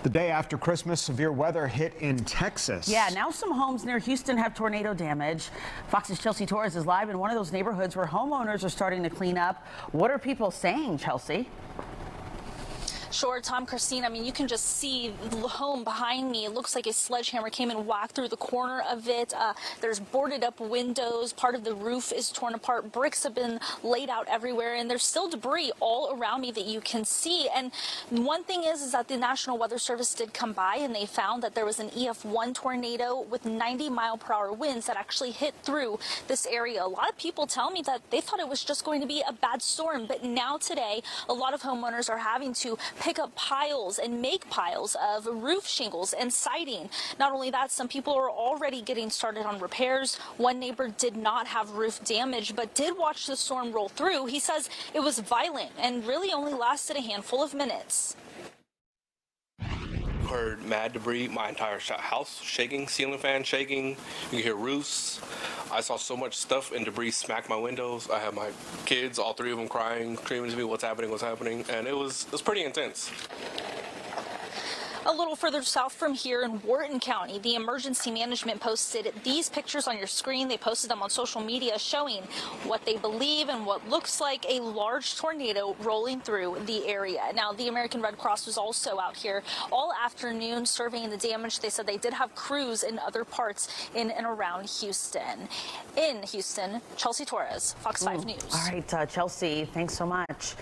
The day after Christmas, severe weather hit in Texas. Yeah, now some homes near Houston have tornado damage. Fox's Chelsea Torres is live in one of those neighborhoods where homeowners are starting to clean up. What are people saying, Chelsea? Sure, Tom, Christine, I mean, you can just see the home behind me. It looks like a sledgehammer came and whacked through the corner of it. There's boarded up windows. Part of the roof is torn apart. Bricks have been laid out everywhere, and there's still debris all around me that you can see. And one thing is that the National Weather Service did come by, and they found that there was an EF1 tornado with 90-mile-per-hour winds that actually hit through this area. A lot of people tell me that they thought it was just going to be a bad storm, but now today, a lot of homeowners are having to pick up piles and make piles of roof shingles and siding. Not only that, some people are already getting started on repairs. One neighbor did not have roof damage, but did watch the storm roll through. He says it was violent and really only lasted a handful of minutes. Heard mad debris, my entire house shaking, ceiling fan shaking, you can hear roofs. I saw so much stuff and debris smack my windows. I had my kids, all three of them crying, screaming to me, what's happening, and it was pretty intense. A little further south from here in Wharton County, the emergency management posted these pictures on your screen. They posted them on social media showing what they believe and what looks like a large tornado rolling through the area. Now, the American Red Cross was also out here all afternoon surveying the damage. They said they did have crews in other parts in and around Houston. In Houston, Chelsea Torres, Fox 5 News. All right, Chelsea, thanks so much.